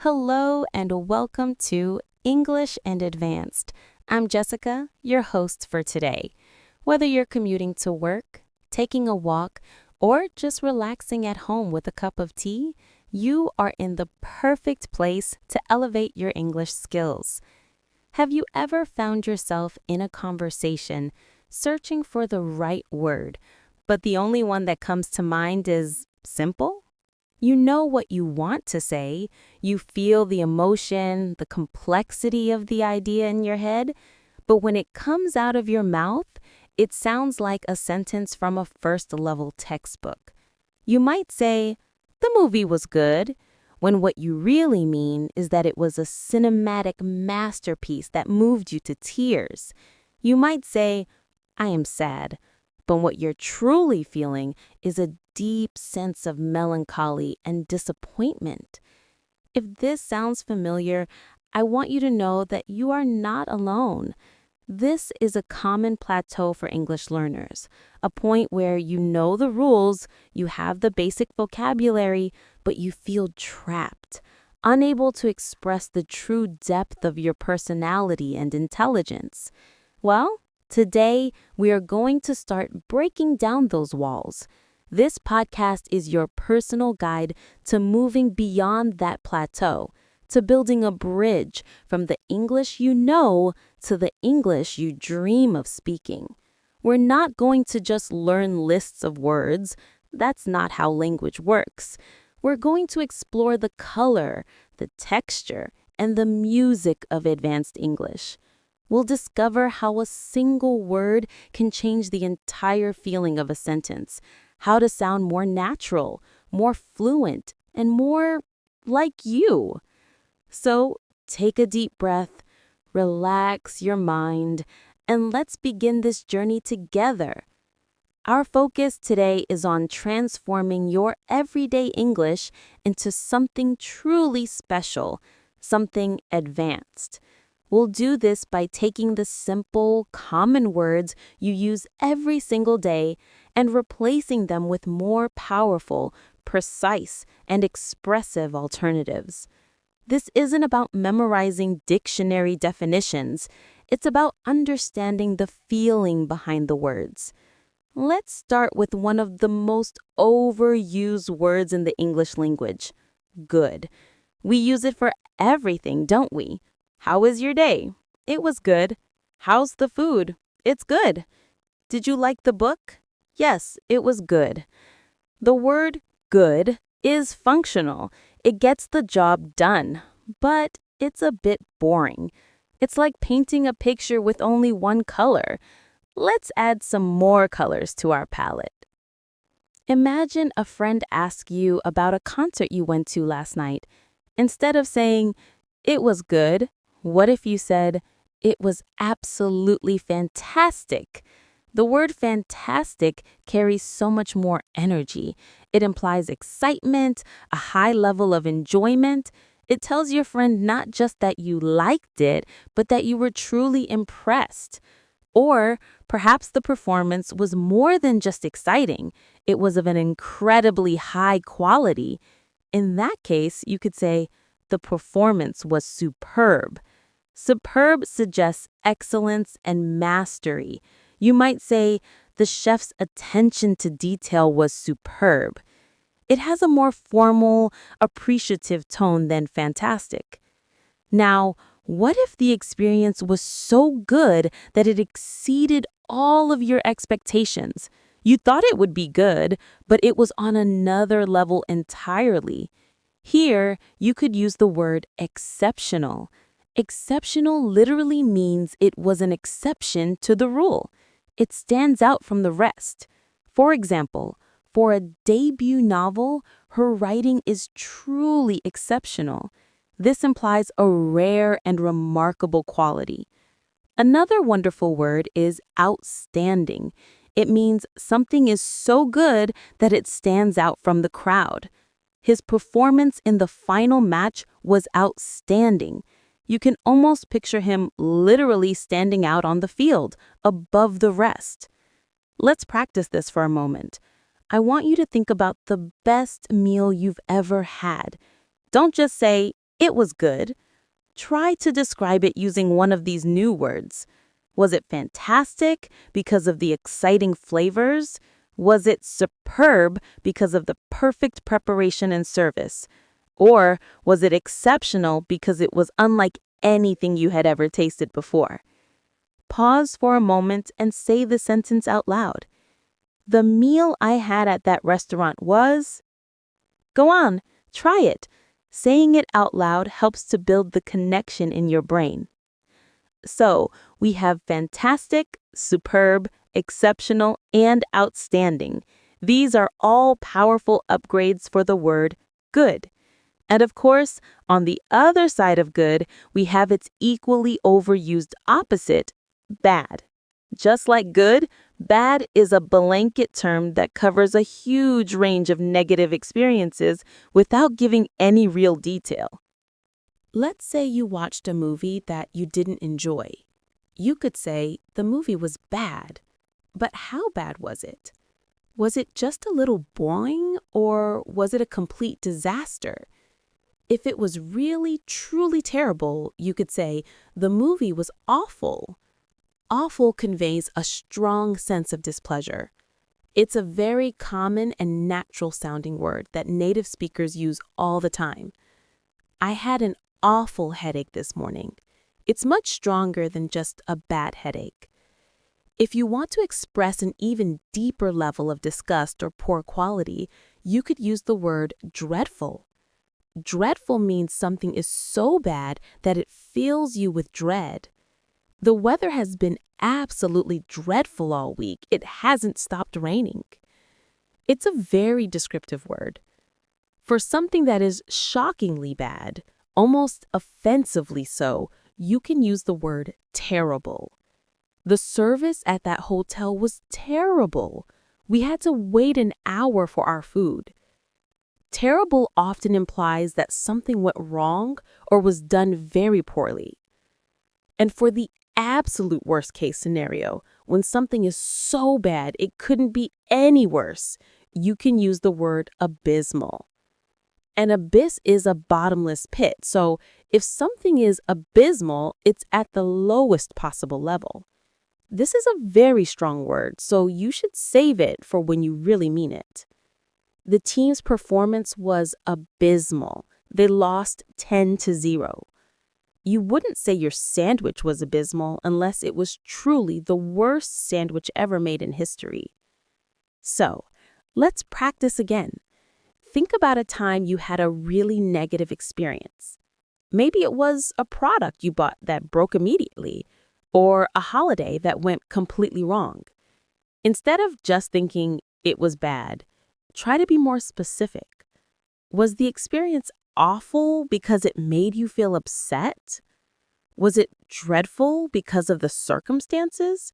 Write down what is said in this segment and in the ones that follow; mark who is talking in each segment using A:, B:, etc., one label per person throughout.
A: Hello and welcome to English and Advanced. I'm Jessica, your host for today. Whether you're commuting to work, taking a walk, or just relaxing at home with a cup of tea, you are in the perfect place to elevate your English skills. Have you ever found yourself in a conversation searching for the right word, but the only one that comes to mind is simple? You know what you want to say, you feel the emotion, the complexity of the idea in your head, but when it comes out of your mouth, it sounds like a sentence from a first-level textbook. You might say, "The movie was good," when what you really mean is that it was a cinematic masterpiece that moved you to tears. You might say, "I am sad," but what you're truly feeling is a deep sense of melancholy and disappointment. If this sounds familiar, I want you to know that you are not alone. This is a common plateau for English learners, a point where you know the rules, you have the basic vocabulary, but you feel trapped, unable to express the true depth of your personality and intelligence. Well, today we are going to start breaking down those walls. This podcast is your personal guide to moving beyond that plateau, to building a bridge from the English you know to the English you dream of speaking. We're not going to just learn lists of words. That's not how language works. We're going to explore the color, the texture, and the music of advanced English. We'll discover how a single word can change the entire feeling of a sentence, how to sound more natural, more fluent, and more like you. So take a deep breath, relax your mind, and let's begin this journey together. Our focus today is on transforming your everyday English into something truly special, something advanced. We'll do this by taking the simple, common words you use every single day and replacing them with more powerful, precise, and expressive alternatives. This isn't about memorizing dictionary definitions. It's about understanding the feeling behind the words. Let's start with one of the most overused words in the English language, good. We use it for everything, don't we? How is your day? It was good. How's the food? It's good. Did you like the book? Yes, it was good. The word good is functional. It gets the job done, but it's a bit boring. It's like painting a picture with only one color. Let's add some more colors to our palette. Imagine a friend asks you about a concert you went to last night. Instead of saying, "It was good," what if you said, "It was absolutely fantastic"? The word fantastic carries so much more energy. It implies excitement, a high level of enjoyment. It tells your friend not just that you liked it, but that you were truly impressed. Or perhaps the performance was more than just exciting. It was of an incredibly high quality. In that case, you could say, "The performance was superb." Superb suggests excellence and mastery. You might say, "The chef's attention to detail was superb." It has a more formal, appreciative tone than fantastic. Now, what if the experience was so good that it exceeded all of your expectations? You thought it would be good, but it was on another level entirely. Here, you could use the word exceptional. Exceptional literally means it was an exception to the rule. It stands out from the rest. For example, for a debut novel, her writing is truly exceptional. This implies a rare and remarkable quality. Another wonderful word is outstanding. It means something is so good that it stands out from the crowd. His performance in the final match was outstanding. You can almost picture him literally standing out on the field, above the rest. Let's practice this for a moment. I want you to think about the best meal you've ever had. Don't just say, It was good. Try to describe it using one of these new words. Was it fantastic because of the exciting flavors? Was it superb because of the perfect preparation and service? Or was it exceptional because it was unlike anything you had ever tasted before? Pause for a moment and say the sentence out loud. The meal I had at that restaurant was... Go on, try it. Saying it out loud helps to build the connection in your brain. So, we have fantastic, superb, exceptional, and outstanding. These are all powerful upgrades for the word good. And of course, on the other side of good, we have its equally overused opposite, bad. Just like good, bad is a blanket term that covers a huge range of negative experiences without giving any real detail. Let's say you watched a movie that you didn't enjoy. You could say the movie was bad. But how bad was it? Was it just a little boring, or was it a complete disaster? If it was really, truly terrible, you could say the movie was awful. Awful conveys a strong sense of displeasure. It's a very common and natural sounding word that native speakers use all the time. I had an awful headache this morning. It's much stronger than just a bad headache. If you want to express an even deeper level of disgust or poor quality, you could use the word dreadful. Dreadful means something is so bad that it fills you with dread. The weather has been absolutely dreadful all week. It hasn't stopped raining. It's a very descriptive word. For something that is shockingly bad, almost offensively so, you can use the word terrible. The service at that hotel was terrible. We had to wait an hour for our food. Terrible often implies that something went wrong or was done very poorly. And for the absolute worst case scenario, when something is so bad it couldn't be any worse, you can use the word abysmal. An abyss is a bottomless pit, so if something is abysmal, it's at the lowest possible level. This is a very strong word, so you should save it for when you really mean it. The team's performance was abysmal. They lost 10-0. You wouldn't say your sandwich was abysmal unless it was truly the worst sandwich ever made in history. So, let's practice again. Think about a time you had a really negative experience. Maybe it was a product you bought that broke immediately, or a holiday that went completely wrong. Instead of just thinking it was bad, try to be more specific. Was the experience awful because it made you feel upset? Was it dreadful because of the circumstances?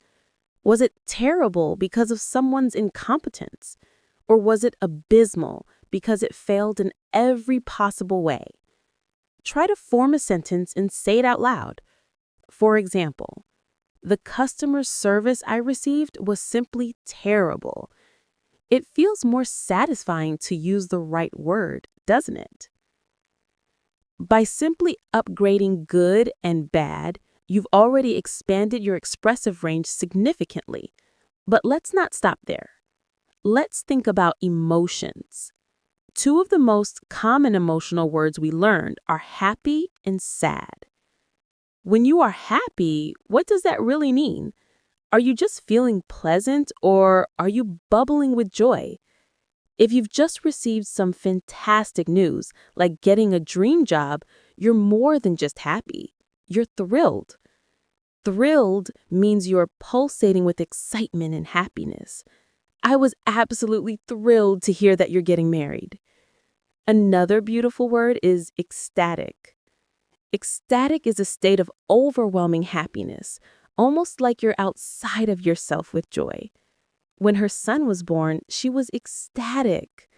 A: Was it terrible because of someone's incompetence? Or was it abysmal because it failed in every possible way? Try to form a sentence and say it out loud. For example, the customer service I received was simply terrible. It feels more satisfying to use the right word, doesn't it? By simply upgrading good and bad, you've already expanded your expressive range significantly. But let's not stop there. Let's think about emotions. Two of the most common emotional words we learned are happy and sad. When you are happy, what does that really mean? Are you just feeling pleasant, or are you bubbling with joy? If you've just received some fantastic news, like getting a dream job, you're more than just happy. You're thrilled. Thrilled means you're pulsating with excitement and happiness. I was absolutely thrilled to hear that you're getting married. Another beautiful word is ecstatic. Ecstatic is a state of overwhelming happiness, almost like you're outside of yourself with joy. When her son was born, she was ecstatic.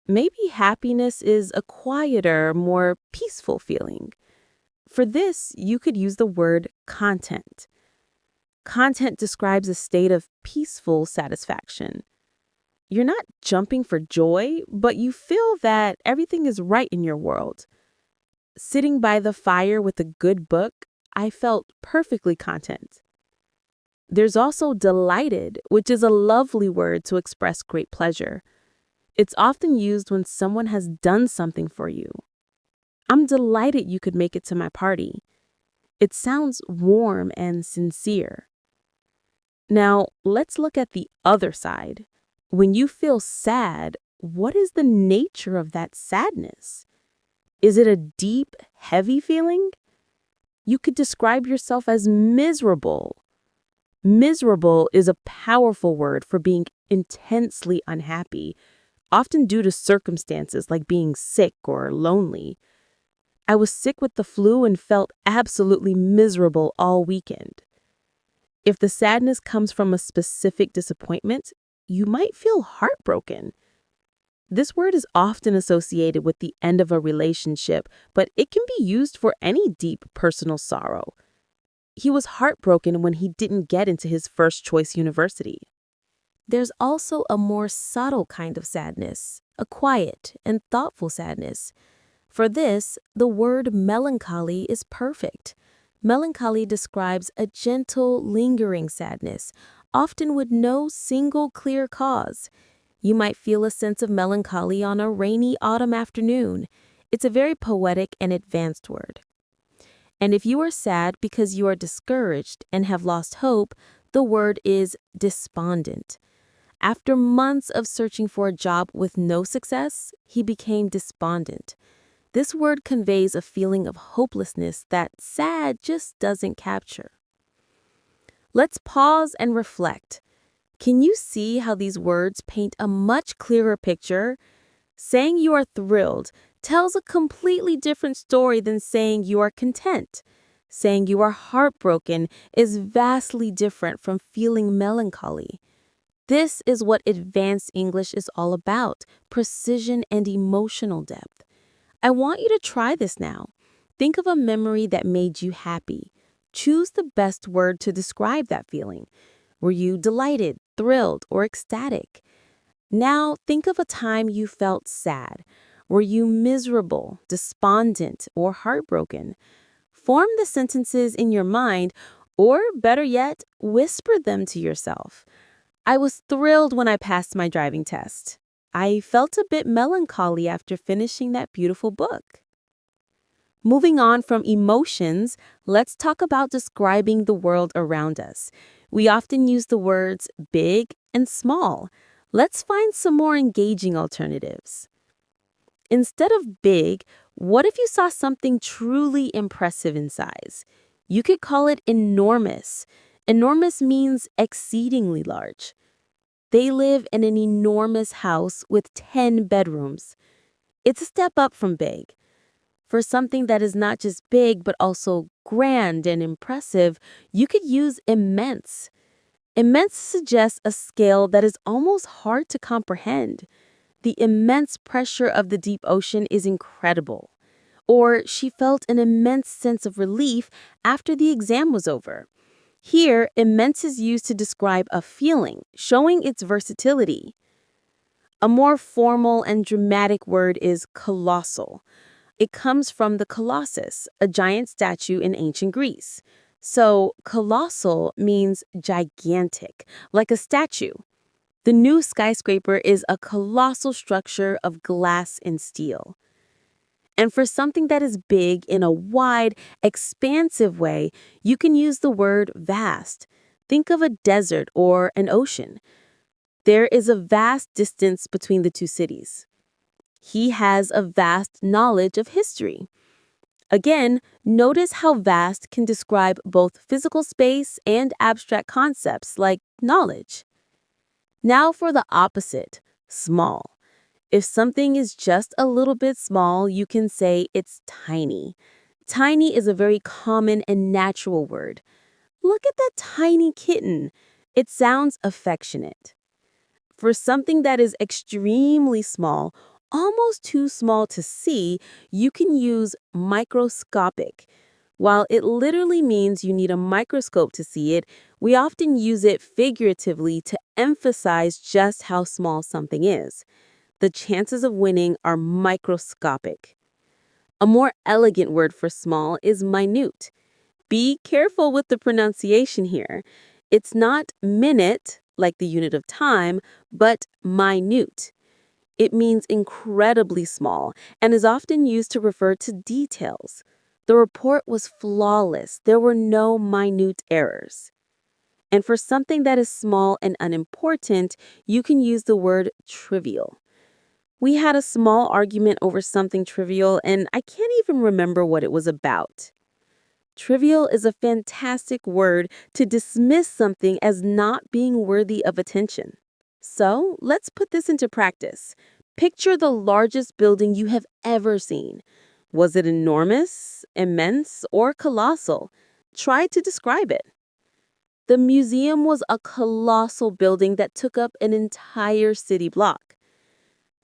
A: Maybe happiness is a quieter, more peaceful feeling. For this, you could use the word content. Content describes a state of peaceful satisfaction. You're not jumping for joy, but you feel that everything is right in your world. Sitting by the fire with a good book, I felt perfectly content. There's also delighted, which is a lovely word to express great pleasure. It's often used when someone has done something for you. I'm delighted you could make it to my party. It sounds warm and sincere. Now, let's look at the other side. When you feel sad, what is the nature of that sadness? Is it a deep, heavy feeling? You could describe yourself as miserable. Miserable is a powerful word for being intensely unhappy, often due to circumstances like being sick or lonely. I was sick with the flu and felt absolutely miserable all weekend. If the sadness comes from a specific disappointment, you might feel heartbroken. This word is often associated with the end of a relationship, but it can be used for any deep personal sorrow. He was heartbroken when he didn't get into his first choice university. There's also a more subtle kind of sadness, a quiet and thoughtful sadness. For this, the word melancholy is perfect. Melancholy describes a gentle, lingering sadness, often with no single clear cause. You might feel a sense of melancholy on a rainy autumn afternoon. It's a very poetic and advanced word. And if you are sad because you are discouraged and have lost hope, the word is despondent. After months of searching for a job with no success, he became despondent. This word conveys a feeling of hopelessness that sad just doesn't capture. Let's pause and reflect. Can you see how these words paint a much clearer picture? Saying you are thrilled tells a completely different story than saying you are content. Saying you are heartbroken is vastly different from feeling melancholy. This is what advanced English is all about: precision and emotional depth. I want you to try this now. Think of a memory that made you happy. Choose the best word to describe that feeling. Were you delighted, thrilled, or ecstatic? Now think of a time you felt sad. Were you miserable, despondent, or heartbroken? Form the sentences in your mind, or better yet, whisper them to yourself. I was thrilled when I passed my driving test. I felt a bit melancholy after finishing that beautiful book. Moving on from emotions, let's talk about describing the world around us. We often use the words big and small. Let's find some more engaging alternatives. Instead of big, what if you saw something truly impressive in size? You could call it enormous. Enormous means exceedingly large. They live in an enormous house with 10 bedrooms. It's a step up from big. For something that is not just big but also grand and impressive, you could use immense. Immense suggests a scale that is almost hard to comprehend. The immense pressure of the deep ocean is incredible. Or she felt an immense sense of relief after the exam was over. Here, immense is used to describe a feeling, showing its versatility. A more formal and dramatic word is colossal. It comes from the Colossus, a giant statue in ancient Greece. So, colossal means gigantic, like a statue. The new skyscraper is a colossal structure of glass and steel. And for something that is big in a wide, expansive way, you can use the word vast. Think of a desert or an ocean. There is a vast distance between the two cities. He has a vast knowledge of history. Again, notice how vast can describe both physical space and abstract concepts like knowledge. Now for the opposite, small. If something is just a little bit small, you can say it's tiny. Tiny is a very common and natural word. Look at that tiny kitten. It sounds affectionate. For something that is extremely small, almost too small to see, you can use microscopic. While it literally means you need a microscope to see it, we often use it figuratively to emphasize just how small something is. The chances of winning are microscopic. A more elegant word for small is minute. Be careful with the pronunciation here. It's not minute, like the unit of time, but minute. It means incredibly small and is often used to refer to details. The report was flawless. There were no minute errors. And for something that is small and unimportant, you can use the word trivial. We had a small argument over something trivial, and I can't even remember what it was about. Trivial is a fantastic word to dismiss something as not being worthy of attention. So let's put this into practice. Picture the largest building you have ever seen. Was it enormous, immense, or colossal? Try to describe it. The museum was a colossal building that took up an entire city block.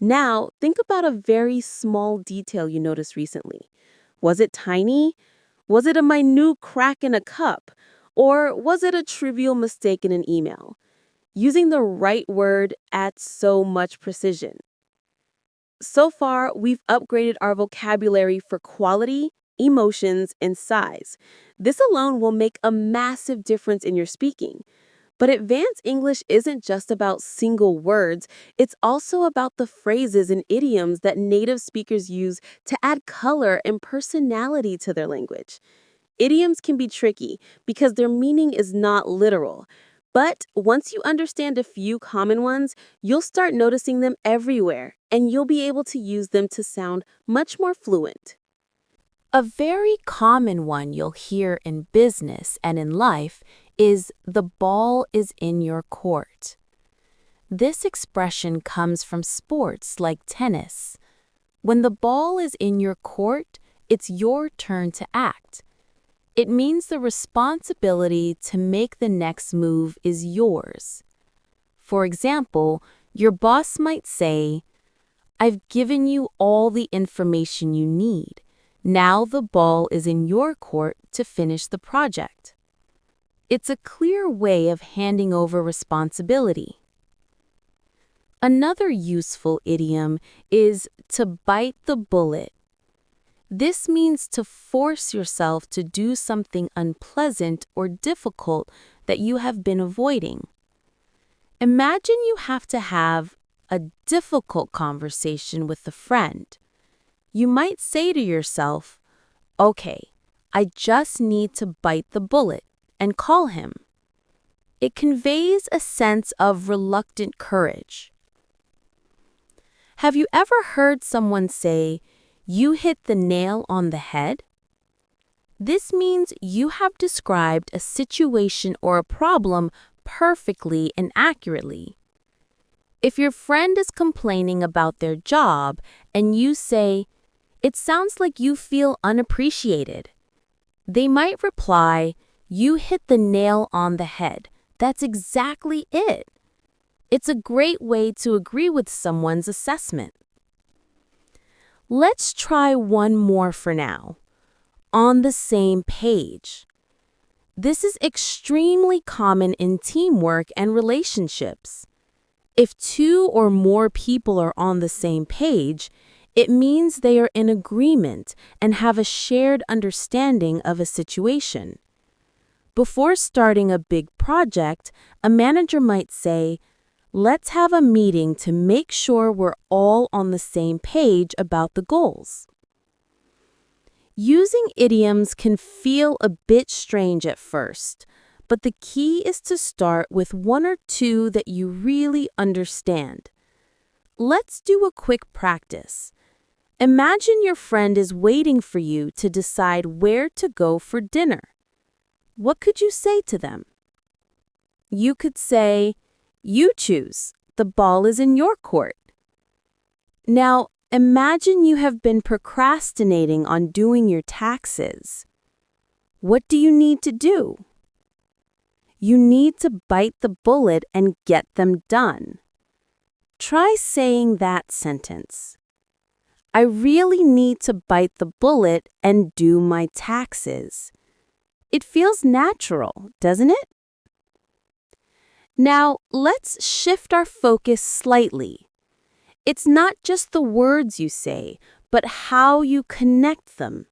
A: Now, think about a very small detail you noticed recently. Was it tiny? Was it a minute crack in a cup? Or was it a trivial mistake in an email? Using the right word adds so much precision. So far, we've upgraded our vocabulary for quality, emotions, and size. This alone will make a massive difference in your speaking. But advanced English isn't just about single words, it's also about the phrases and idioms that native speakers use to add color and personality to their language. Idioms can be tricky because their meaning is not literal. But once you understand a few common ones, you'll start noticing them everywhere, and you'll be able to use them to sound much more fluent. A very common one you'll hear in business and in life is "the ball is in your court." This expression comes from sports like tennis. When the ball is in your court, it's your turn to act. It means the responsibility to make the next move is yours. For example, your boss might say, "I've given you all the information you need. Now the ball is in your court to finish the project." It's a clear way of handing over responsibility. Another useful idiom is to bite the bullet. This means to force yourself to do something unpleasant or difficult that you have been avoiding. Imagine you have to have a difficult conversation with a friend. You might say to yourself, "Okay, I just need to bite the bullet and call him." It conveys a sense of reluctant courage. Have you ever heard someone say, "You hit the nail on the head"? This means you have described a situation or a problem perfectly and accurately. If your friend is complaining about their job and you say, "It sounds like you feel unappreciated," they might reply, "You hit the nail on the head. That's exactly it." It's a great way to agree with someone's assessment. Let's try one more for now. On the same page. This is extremely common in teamwork and relationships. If two or more people are on the same page, it means they are in agreement and have a shared understanding of a situation. Before starting a big project, a manager might say, "Let's have a meeting to make sure we're all on the same page about the goals." Using idioms can feel a bit strange at first, but the key is to start with one or two that you really understand. Let's do a quick practice. Imagine your friend is waiting for you to decide where to go for dinner. What could you say to them? You could say, "You choose. The ball is in your court." Now, imagine you have been procrastinating on doing your taxes. What do you need to do? You need to bite the bullet and get them done. Try saying that sentence. I really need to bite the bullet and do my taxes. It feels natural, doesn't it? Now, let's shift our focus slightly. It's not just the words you say, but how you connect them.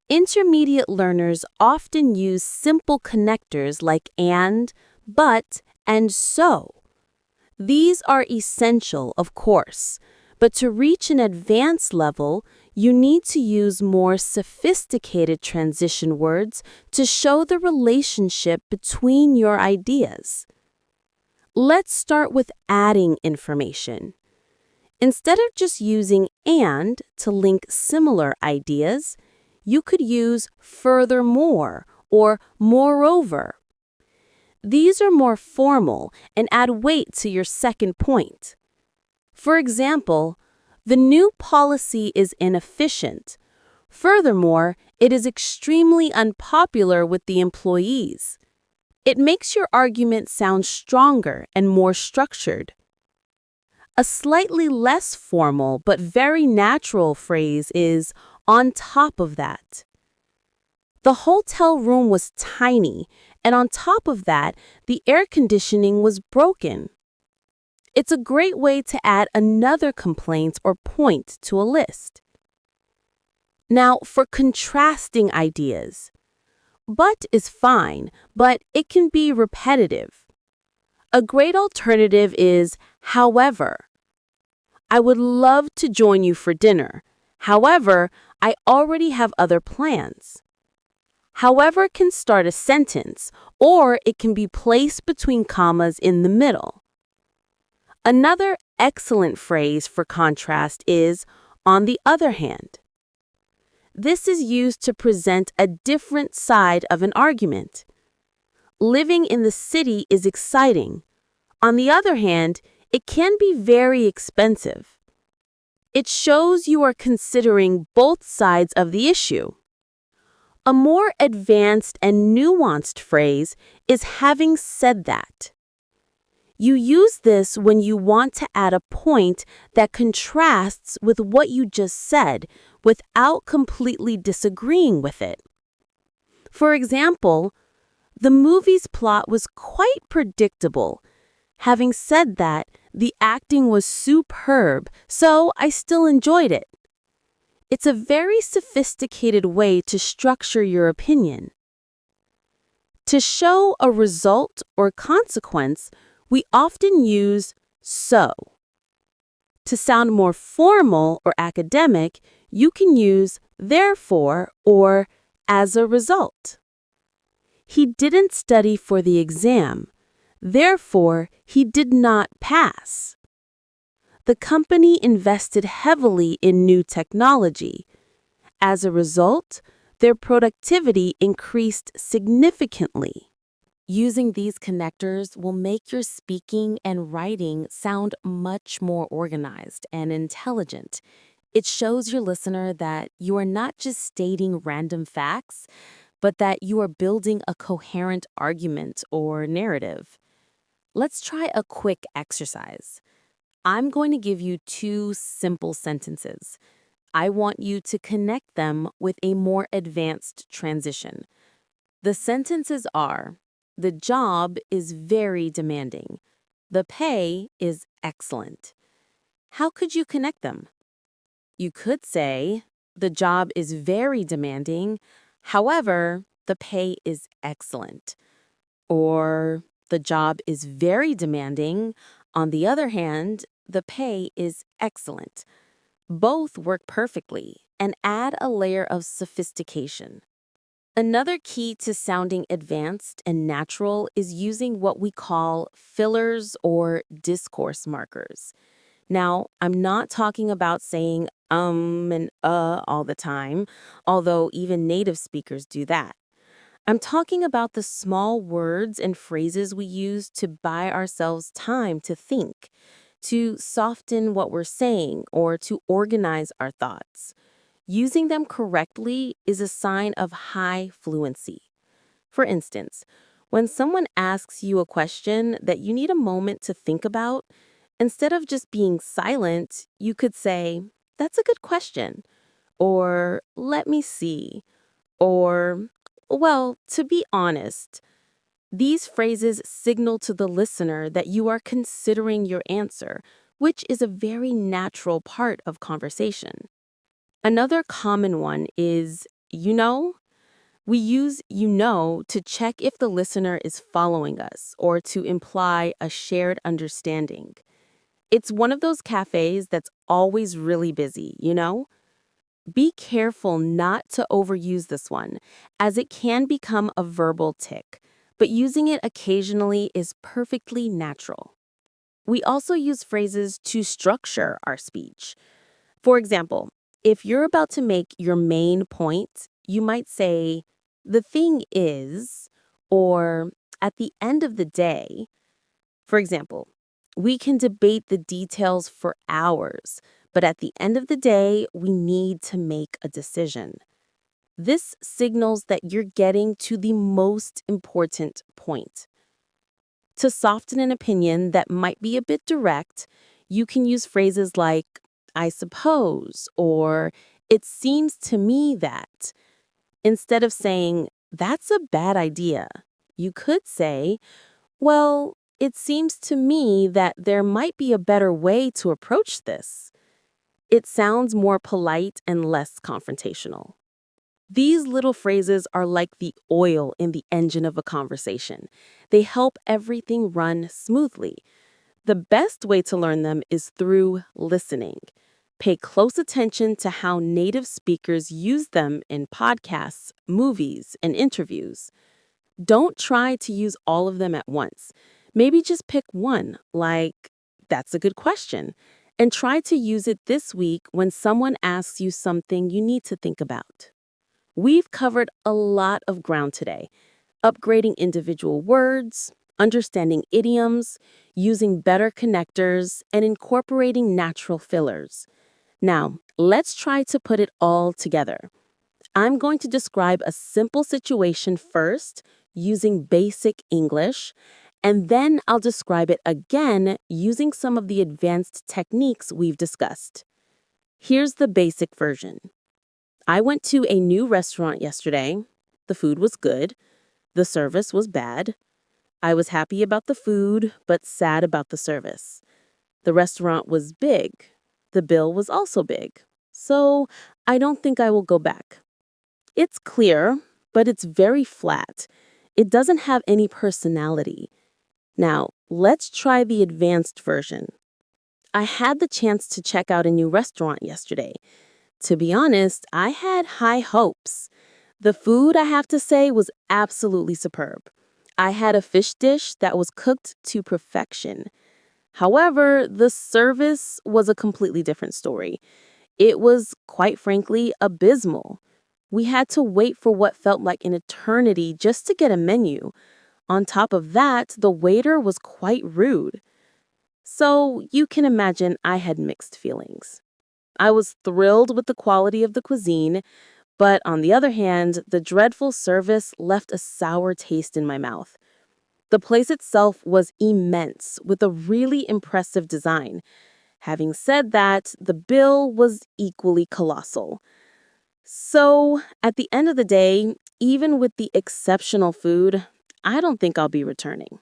A: Intermediate learners often use simple connectors like and, but, and so. These are essential, of course, but to reach an advanced level, you need to use more sophisticated transition words to show the relationship between your ideas. Let's start with adding information. Instead of just using and to link similar ideas, you could use furthermore or moreover. These are more formal and add weight to your second point. For example, the new policy is inefficient. Furthermore, it is extremely unpopular with the employees. It makes your argument sound stronger and more structured. A slightly less formal but very natural phrase is on top of that. The hotel room was tiny, and on top of that, the air conditioning was broken. It's a great way to add another complaint or point to a list. Now, for contrasting ideas. But is fine, but it can be repetitive. A great alternative is however. I would love to join you for dinner. However, I already have other plans. However can start a sentence, or it can be placed between commas in the middle. Another excellent phrase for contrast is on the other hand. This is used to present a different side of an argument. Living in the city is exciting. On the other hand, it can be very expensive. It shows you are considering both sides of the issue. A more advanced and nuanced phrase is having said that. You use this when you want to add a point that contrasts with what you just said without completely disagreeing with it. For example, the movie's plot was quite predictable. Having said that, the acting was superb, so I still enjoyed it. It's a very sophisticated way to structure your opinion. To show a result or consequence, we often use so. To sound more formal or academic, you can use therefore or as a result. He didn't study for the exam. Therefore, he did not pass. The company invested heavily in new technology. As a result, their productivity increased significantly. Using these connectors will make your speaking and writing sound much more organized and intelligent. It shows your listener that you are not just stating random facts, but that you are building a coherent argument or narrative. Let's try a quick exercise. I'm going to give you 2 simple sentences. I want you to connect them with a more advanced transition. The sentences are, the job is very demanding. The pay is excellent. How could you connect them? You could say, the job is very demanding. However, the pay is excellent. Or, the job is very demanding. On the other hand, the pay is excellent. Both work perfectly and add a layer of sophistication. Another key to sounding advanced and natural is using what we call fillers or discourse markers. Now, I'm not talking about saying and all the time, although even native speakers do that. I'm talking about the small words and phrases we use to buy ourselves time to think, to soften what we're saying, or to organize our thoughts. Using them correctly is a sign of high fluency. For instance, when someone asks you a question that you need a moment to think about, instead of just being silent, you could say, "That's a good question," or "Let me see," or "Well, to be honest." These phrases signal to the listener that you are considering your answer, which is a very natural part of conversation. Another common one is, you know. We use to check if the listener is following us or to imply a shared understanding. It's one of those cafes that's always really busy. Be careful not to overuse this one, as it can become a verbal tick, but using it occasionally is perfectly natural. We also use phrases to structure our speech. For example, if you're about to make your main point, you might say, the thing is, or at the end of the day. For example, we can debate the details for hours, but at the end of the day, we need to make a decision. This signals that you're getting to the most important point. To soften an opinion that might be a bit direct, you can use phrases like, I suppose, or it seems to me that. Instead of saying, that's a bad idea, you could say, well, it seems to me that there might be a better way to approach this. It sounds more polite and less confrontational. These little phrases are like the oil in the engine of a conversation. They help everything run smoothly. The best way to learn them is through listening. Pay close attention to how native speakers use them in podcasts, movies, and interviews. Don't try to use all of them at once. Maybe just pick one, like, that's a good question, and try to use it this week when someone asks you something you need to think about. We've covered a lot of ground today: upgrading individual words, understanding idioms, using better connectors, and incorporating natural fillers. Now, let's try to put it all together. I'm going to describe a simple situation first using basic English, and then I'll describe it again using some of the advanced techniques we've discussed. Here's the basic version. I went to a new restaurant yesterday. The food was good. The service was bad. I was happy about the food, but sad about the service. The restaurant was big. The bill was also big. So I don't think I will go back. It's clear, but it's very flat. It doesn't have any personality. Now, let's try the advanced version. I had the chance to check out a new restaurant yesterday. To be honest, I had high hopes. The food, I have to say, was absolutely superb. I had a fish dish that was cooked to perfection. However, the service was a completely different story. It was, quite frankly, abysmal. We had to wait for what felt like an eternity just to get a menu. On top of that, the waiter was quite rude. So you can imagine I had mixed feelings. I was thrilled with the quality of the cuisine, but on the other hand, the dreadful service left a sour taste in my mouth. The place itself was immense, with a really impressive design. Having said that, the bill was equally colossal. So, at the end of the day, even with the exceptional food, I don't think I'll be returning.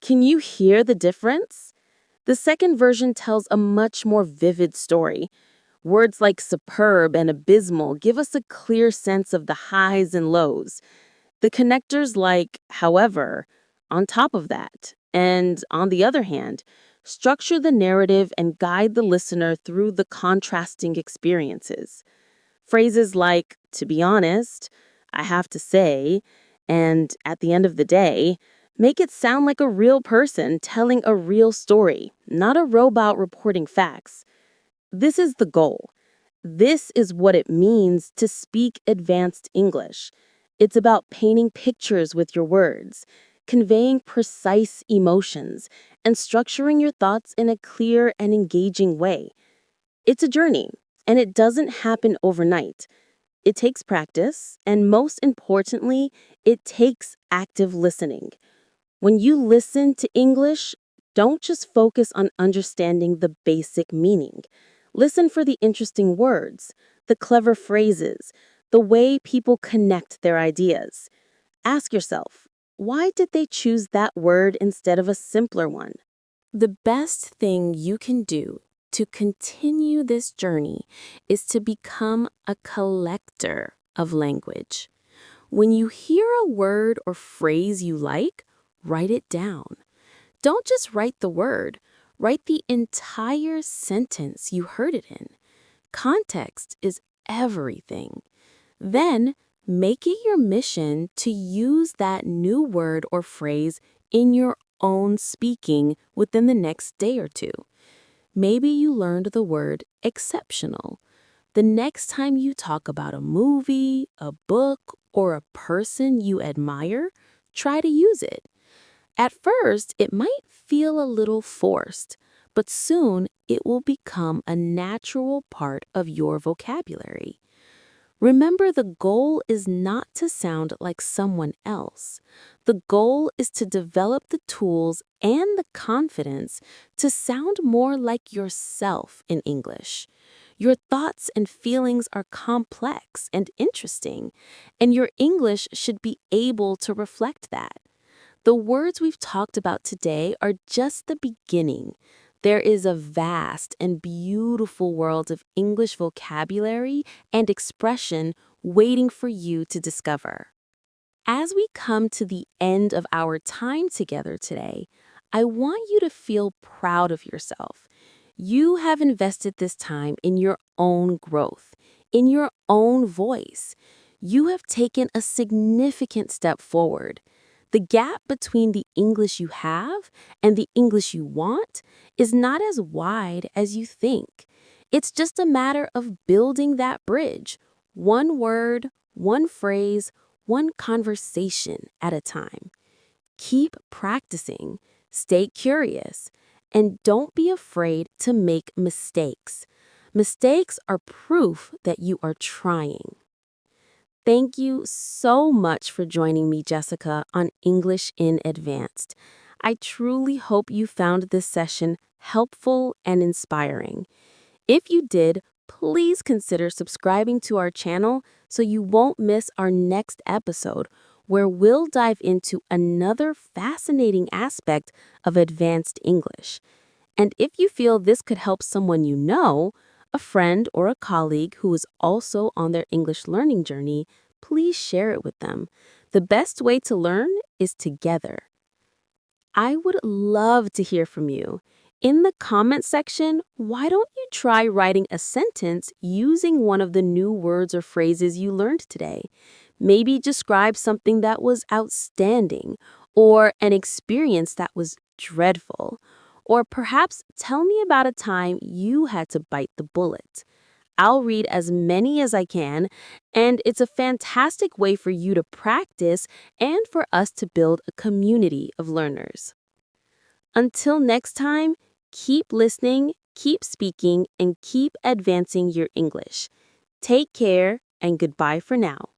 A: Can you hear the difference? The second version tells a much more vivid story. Words like superb and abysmal give us a clear sense of the highs and lows. The connectors like however, on top of that, and on the other hand, structure the narrative and guide the listener through the contrasting experiences. Phrases like, to be honest, I have to say, and at the end of the day, make it sound like a real person telling a real story, not a robot reporting facts. This is the goal. This is what it means to speak advanced English. It's about painting pictures with your words, conveying precise emotions, and structuring your thoughts in a clear and engaging way. It's a journey, and it doesn't happen overnight. It takes practice, and most importantly, it takes active listening. When you listen to English, don't just focus on understanding the basic meaning. Listen for the interesting words, the clever phrases, the way people connect their ideas. Ask yourself, why did they choose that word instead of a simpler one? The best thing you can do to continue this journey is to become a collector of language. When you hear a word or phrase you like, write it down. Don't just write the word, write the entire sentence you heard it in. Context is everything. Then, make it your mission to use that new word or phrase in your own speaking within the next day or two. Maybe you learned the word exceptional. The next time you talk about a movie, a book, or a person you admire, try to use it. At first, it might feel a little forced, but soon it will become a natural part of your vocabulary. Remember, the goal is not to sound like someone else. The goal is to develop the tools and the confidence to sound more like yourself in English. Your thoughts and feelings are complex and interesting, and your English should be able to reflect that. The words we've talked about today are just the beginning. There is a vast and beautiful world of English vocabulary and expression waiting for you to discover. As we come to the end of our time together today, I want you to feel proud of yourself. You have invested this time in your own growth, in your own voice. You have taken a significant step forward. The gap between the English you have and the English you want is not as wide as you think. It's just a matter of building that bridge, one word, one phrase, one conversation at a time. Keep practicing, stay curious, and don't be afraid to make mistakes. Mistakes are proof that you are trying. Thank you so much for joining me, Jessica, on English in Advanced. I truly hope you found this session helpful and inspiring. If you did, please consider subscribing to our channel so you won't miss our next episode, where we'll dive into another fascinating aspect of advanced English. And if you feel this could help someone you know, a friend or a colleague who is also on their English learning journey, please share it with them. The best way to learn is together. I would love to hear from you. In the comment section, why don't you try writing a sentence using one of the new words or phrases you learned today? Maybe describe something that was outstanding, or an experience that was dreadful. Or perhaps tell me about a time you had to bite the bullet. I'll read as many as I can, and it's a fantastic way for you to practice and for us to build a community of learners. Until next time, keep listening, keep speaking, and keep advancing your English. Take care, and goodbye for now.